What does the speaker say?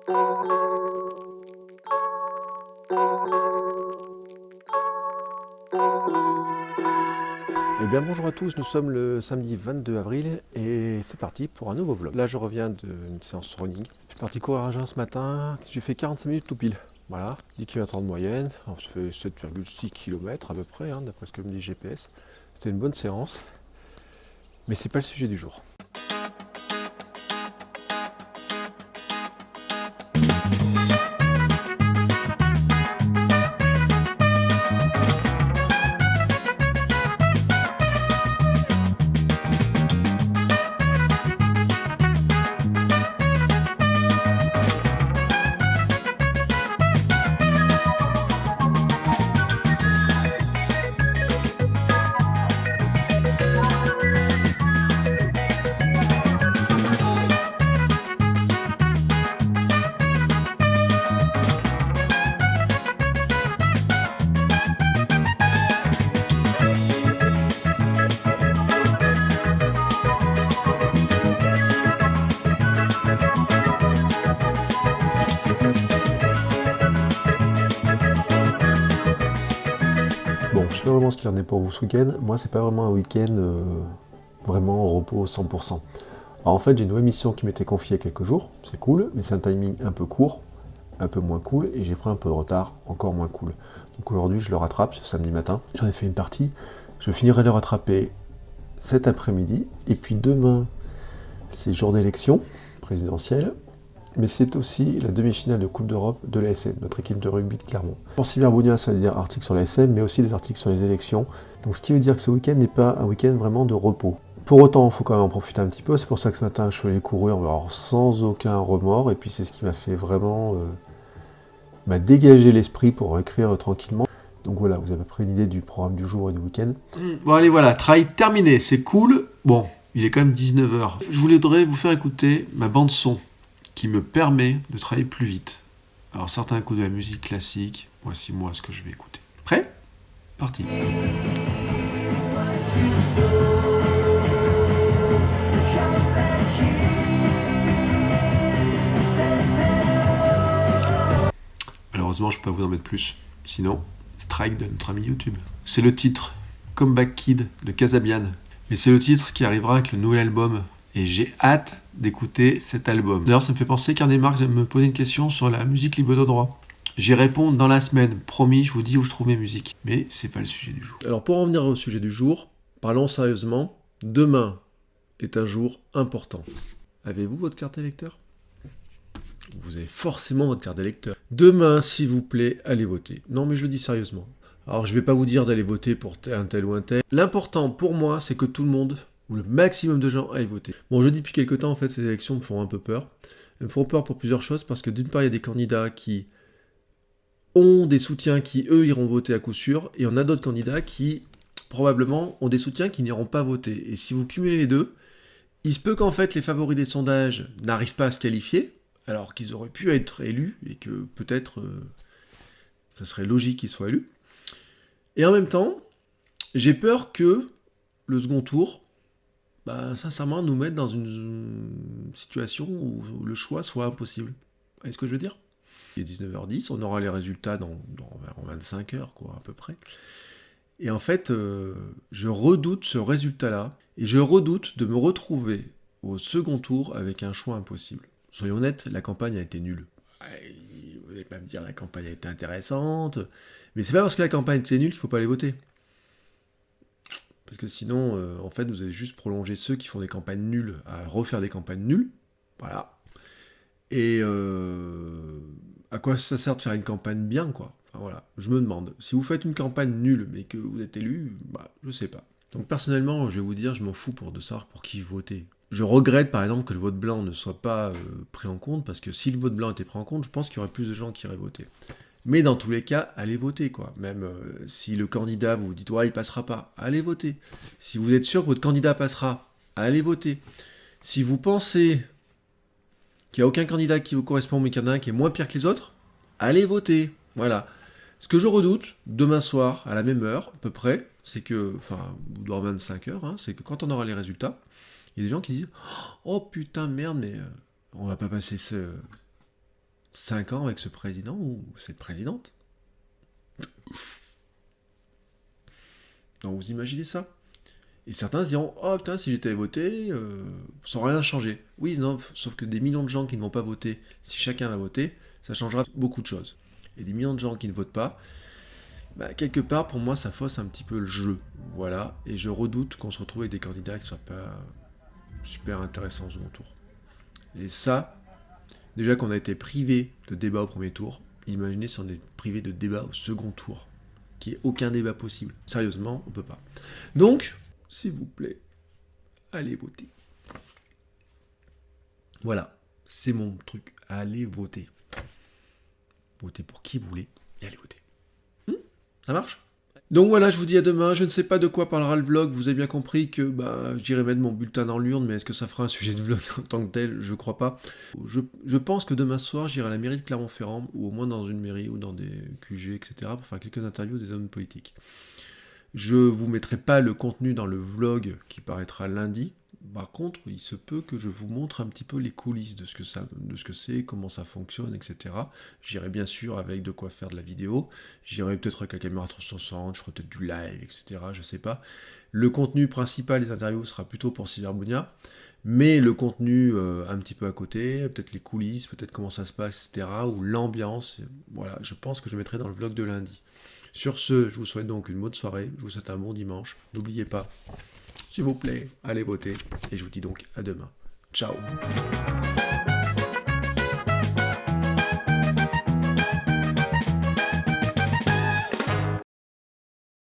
Eh bien bonjour à tous, nous sommes le samedi 22 avril et c'est parti pour un nouveau vlog. Là je reviens d'une séance running. Je suis parti courir à Jeun ce matin, j'ai fait 45 minutes tout pile. Voilà, 10 km de moyenne, on se fait 7,6 km à peu près, hein, d'après ce que me dit GPS. C'était une bonne séance, mais c'est pas le sujet du jour. Bon, je sais pas vraiment ce qu'il en est pour vous ce week-end. Moi, c'est pas vraiment un week-end vraiment au repos 100%. Alors en fait, j'ai une nouvelle mission qui m'était confiée il y a quelques jours. C'est cool, mais c'est un timing un peu court, un peu moins cool, et j'ai pris un peu de retard, encore moins cool. Donc aujourd'hui, je le rattrape ce samedi matin. J'en ai fait une partie. Je finirai de le rattraper cet après-midi. Et puis demain, c'est jour d'élection présidentielle. Mais c'est aussi la demi-finale de Coupe d'Europe de l'ASM, notre équipe de rugby de Clermont. Pour Sylvain Bougna, ça veut dire articles sur l'ASM, mais aussi des articles sur les élections. Donc ce qui veut dire que ce week-end n'est pas un week-end vraiment de repos. Pour autant, il faut quand même en profiter un petit peu. C'est pour ça que ce matin, je suis allé courir alors, sans aucun remords. Et puis c'est ce qui m'a fait vraiment dégager l'esprit pour écrire tranquillement. Donc voilà, vous avez pris une idée du programme du jour et du week-end. Bon allez voilà, travail terminé, c'est cool. Bon, il est quand même 19h. Je voudrais vous faire écouter ma bande son qui me permet de travailler plus vite. Alors certains écoutent de la musique classique, voici moi ce que je vais écouter. Prêt ? Parti. Malheureusement, je ne peux pas vous en mettre plus. Sinon, strike de notre ami YouTube. C'est le titre Comeback Kid de Casabian. Mais c'est le titre qui arrivera avec le nouvel album. Et j'ai hâte d'écouter cet album. D'ailleurs, ça me fait penser qu'un des marques me poser une question sur la musique libre de droit. J'y réponds dans la semaine. Promis, je vous dis où je trouve mes musiques. Mais c'est pas le sujet du jour. Alors pour en venir au sujet du jour, parlons sérieusement. Demain est un jour important. Avez-vous votre carte électeur ? Vous avez forcément votre carte d'électeur. Demain, s'il vous plaît, allez voter. Non, mais je le dis sérieusement. Alors, je ne vais pas vous dire d'aller voter pour un tel ou un tel. L'important pour moi, c'est que tout le monde, ou le maximum de gens, aillent voter. Bon, je dis depuis quelques temps, en fait, ces élections me font un peu peur. Elles me font peur pour plusieurs choses, parce que d'une part, il y a des candidats qui ont des soutiens qui, eux, iront voter à coup sûr, et on a d'autres candidats qui, probablement, ont des soutiens qui n'iront pas voter. Et si vous cumulez les deux, il se peut qu'en fait, les favoris des sondages n'arrivent pas à se qualifier, alors qu'ils auraient pu être élus, et que peut-être ça serait logique qu'ils soient élus. Et en même temps, j'ai peur que le second tour, sincèrement, nous mette dans une situation où le choix soit impossible. Vous voyez ce que je veux dire ? Il est 19h10, on aura les résultats dans 25 heures, quoi, à peu près. Et en fait, je redoute ce résultat-là, et je redoute de me retrouver au second tour avec un choix impossible. Soyons honnêtes, la campagne a été nulle. Vous n'allez pas me dire la campagne a été intéressante, mais c'est pas parce que la campagne c'est nul qu'il faut pas aller voter. Parce que sinon, en fait, vous allez juste prolonger ceux qui font des campagnes nulles à refaire des campagnes nulles. Voilà. Et à quoi ça sert de faire une campagne bien, quoi ? Enfin voilà, je me demande. Si vous faites une campagne nulle, mais que vous êtes élu, je sais pas. Donc personnellement, je vais vous dire, je m'en fous de savoir pour qui voter. Je regrette par exemple que le vote blanc ne soit pas pris en compte, parce que si le vote blanc était pris en compte, je pense qu'il y aurait plus de gens qui iraient voter. Mais dans tous les cas, allez voter, quoi. Même si le candidat, vous dites, ouais, il passera pas, allez voter. Si vous êtes sûr que votre candidat passera, allez voter. Si vous pensez qu'il n'y a aucun candidat qui vous correspond, mais qu'il y en a un qui est moins pire que les autres, allez voter. Voilà. Ce que je redoute, demain soir, à la même heure, à peu près, c'est que, dans 25 heures, c'est que quand on aura les résultats, il y a des gens qui disent « Oh putain, merde, mais on va pas passer 5 ans avec ce président ou cette présidente. Donc vous imaginez ça? Et certains se diront, oh putain, si j'étais voté, sans rien changer. Oui, non, sauf que des millions de gens qui ne vont pas voter, si chacun va voter, ça changera beaucoup de choses. Et des millions de gens qui ne votent pas, bah, quelque part, pour moi, ça fausse un petit peu le jeu. Voilà, et je redoute qu'on se retrouve avec des candidats qui ne soient pas super intéressants au second tour. Et ça, déjà qu'on a été privé de débat au premier tour, imaginez si on est privé de débat au second tour, qu'il n'y ait aucun débat possible. Sérieusement, on peut pas. Donc, s'il vous plaît, allez voter. Voilà, c'est mon truc. Allez voter. Votez pour qui vous voulez et allez voter. Ça marche? Donc voilà, je vous dis à demain. Je ne sais pas de quoi parlera le vlog. Vous avez bien compris que j'irai mettre mon bulletin dans l'urne, mais est-ce que ça fera un sujet de vlog en tant que tel? Je crois pas. Je pense que demain soir, j'irai à la mairie de Clermont-Ferrand, ou au moins dans une mairie, ou dans des QG, etc., pour faire quelques interviews des hommes politiques. Je vous mettrai pas le contenu dans le vlog qui paraîtra lundi. Par contre, il se peut que je vous montre un petit peu les coulisses de ce que c'est, comment ça fonctionne, etc. J'irai bien sûr avec de quoi faire de la vidéo. J'irai peut-être avec la caméra 360, je ferai peut-être du live, etc. Je sais pas. Le contenu principal des interviews sera plutôt pour Cyberbunia, mais le contenu un petit peu à côté, peut-être les coulisses, peut-être comment ça se passe, etc. Ou l'ambiance. Voilà, je pense que je mettrai dans le vlog de lundi. Sur ce, je vous souhaite donc une bonne soirée, je vous souhaite un bon dimanche. N'oubliez pas, s'il vous plaît, allez voter, et je vous dis donc à demain. Ciao.